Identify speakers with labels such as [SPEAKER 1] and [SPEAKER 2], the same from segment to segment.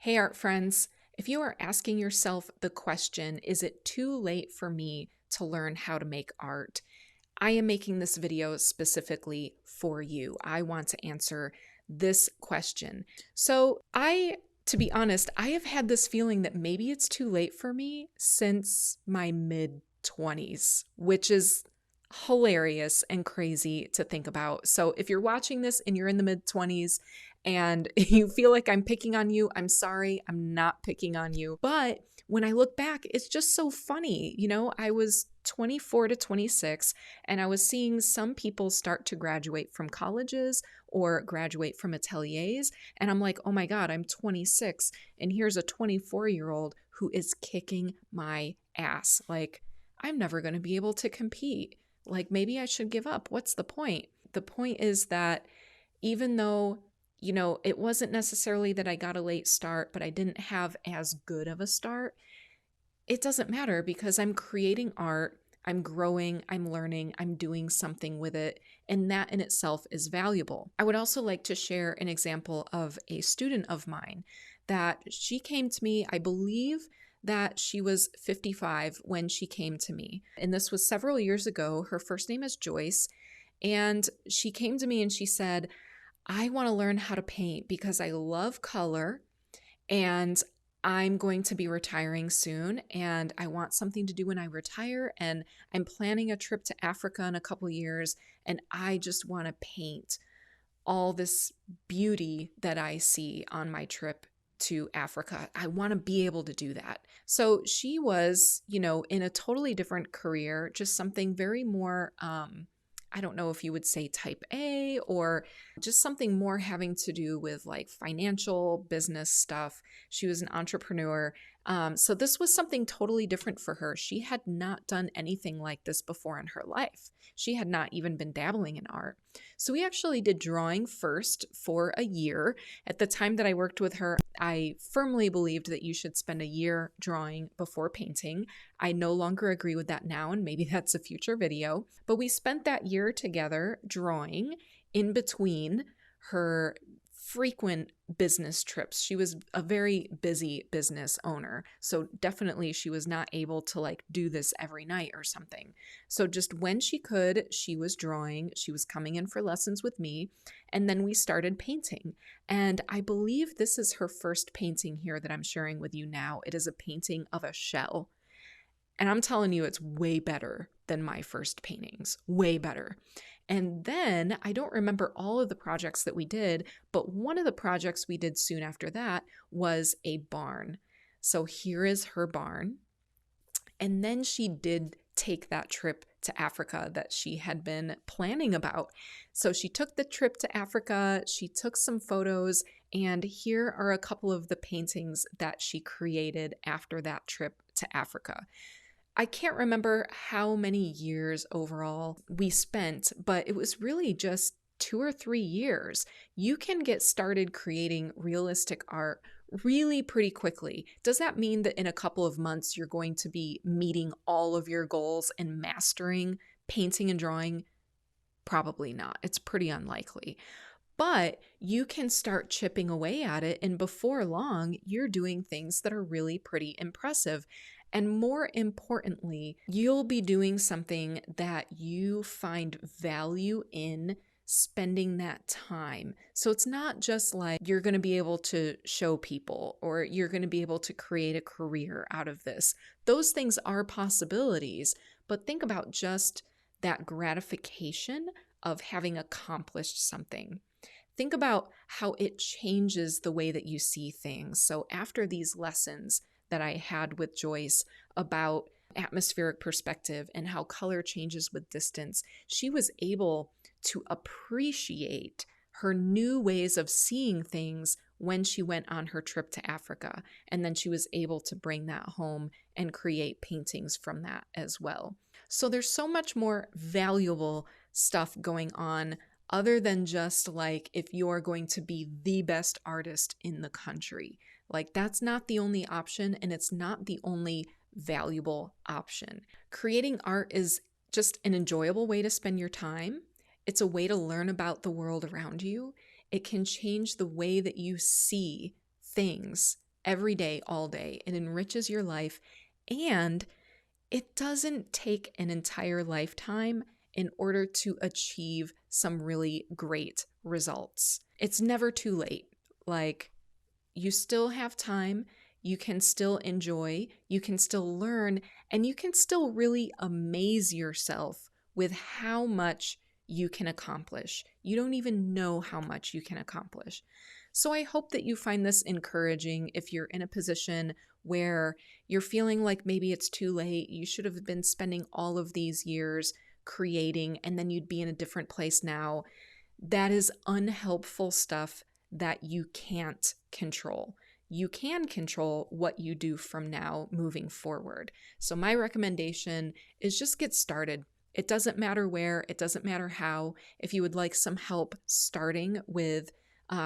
[SPEAKER 1] Hey, art friends. If you are asking yourself the question, is it too late for me to learn how to make art? I am making this video specifically for you. I want to answer this question. To be honest, I have had this feeling that maybe it's too late for me since my mid 20s, which is hilarious and crazy to think about. So if you're watching this and you're in the mid 20s and you feel like I'm picking on you, I'm sorry, I'm not picking on you. But when I look back, it's just so funny. I was 24 to 26 and I was seeing some people start to graduate from colleges or graduate from ateliers. And I'm like, oh my God, I'm 26. And here's a 24-year-old who is kicking my ass. Like, I'm never going to be able to compete. Like, maybe I should give up. What's the point? The point is that even though it wasn't necessarily that I got a late start, but I didn't have as good of a start. It doesn't matter because I'm creating art, I'm growing, I'm learning, I'm doing something with it, and that in itself is valuable. I would also like to share an example of a student of mine that she came to me, I believe that she was 55 when she came to me. And this was several years ago. Her first name is Joyce. And she came to me and she said, I want to learn how to paint because I love color and I'm going to be retiring soon and I want something to do when I retire. And I'm planning a trip to Africa in a couple years. And I just want to paint all this beauty that I see on my trip to Africa. I want to be able to do that. So she was, in a totally different career, just something very more, I don't know if you would say type A or just something more having to do with like financial business stuff. She was an entrepreneur. So this was something totally different for her. She had not done anything like this before in her life. She had not even been dabbling in art. So we actually did drawing first for a year. At the time that I worked with her, I firmly believed that you should spend a year drawing before painting. I no longer agree with that now, and maybe that's a future video. But we spent that year together drawing in between her frequent business trips. She was a very busy business owner. So definitely she was not able to like do this every night or something. So just when she could, she was drawing. She was coming in for lessons with me. And then we started painting. And I believe this is her first painting here that I'm sharing with you now. It is a painting of a shell. And I'm telling you, it's way better than my first paintings, way better. And then I don't remember all of the projects that we did, but one of the projects we did soon after that was a barn. So here is her barn. And then she did take that trip to Africa that she had been planning about. So she took the trip to Africa, she took some photos, and here are a couple of the paintings that she created after that trip to Africa. I can't remember how many years overall we spent, but it was really just 2 or 3 years. You can get started creating realistic art really pretty quickly. Does that mean that in a couple of months you're going to be meeting all of your goals and mastering painting and drawing? Probably not. It's pretty unlikely. But you can start chipping away at it, and before long, you're doing things that are really pretty impressive. And more importantly, you'll be doing something that you find value in spending that time. So it's not just like you're going to be able to show people or you're going to be able to create a career out of this. Those things are possibilities, but think about just that gratification of having accomplished something. Think about how it changes the way that you see things. So after these lessons that I had with Joyce about atmospheric perspective and how color changes with distance, she was able to appreciate her new ways of seeing things when she went on her trip to Africa. And then she was able to bring that home and create paintings from that as well. So there's so much more valuable stuff going on other than just like if you're going to be the best artist in the country. Like that's not the only option, and it's not the only valuable option. Creating art is just an enjoyable way to spend your time. It's a way to learn about the world around you. It can change the way that you see things every day, all day. It enriches your life, and it doesn't take an entire lifetime in order to achieve some really great results. It's never too late. Like, you still have time, you can still enjoy, you can still learn, and you can still really amaze yourself with how much you can accomplish. You don't even know how much you can accomplish. So I hope that you find this encouraging if you're in a position where you're feeling like maybe it's too late, you should have been spending all of these years creating, and then you'd be in a different place now. That is unhelpful stuff that you can't control. You can control what you do from now moving forward. So my recommendation is just get started. It doesn't matter where, it doesn't matter how. If you would like some help starting with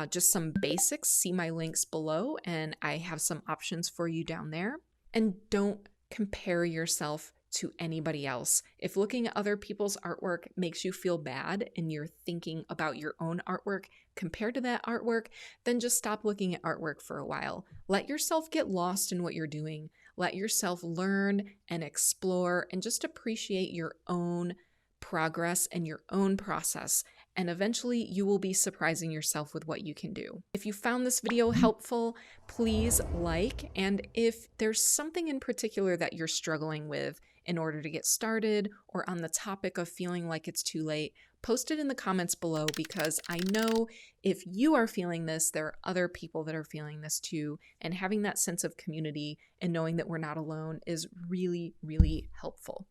[SPEAKER 1] just some basics, see my links below, and I have some options for you down there. And don't compare yourself to anybody else. If looking at other people's artwork makes you feel bad and you're thinking about your own artwork compared to that artwork, then just stop looking at artwork for a while. Let yourself get lost in what you're doing. Let yourself learn and explore and just appreciate your own progress and your own process. And eventually you will be surprising yourself with what you can do. If you found this video helpful, please like, and if there's something in particular that you're struggling with in order to get started or on the topic of feeling like it's too late, post it in the comments below, because I know if you are feeling this, there are other people that are feeling this too, and having that sense of community and knowing that we're not alone is really, really helpful.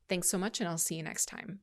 [SPEAKER 1] Thanks so much, and I'll see you next time.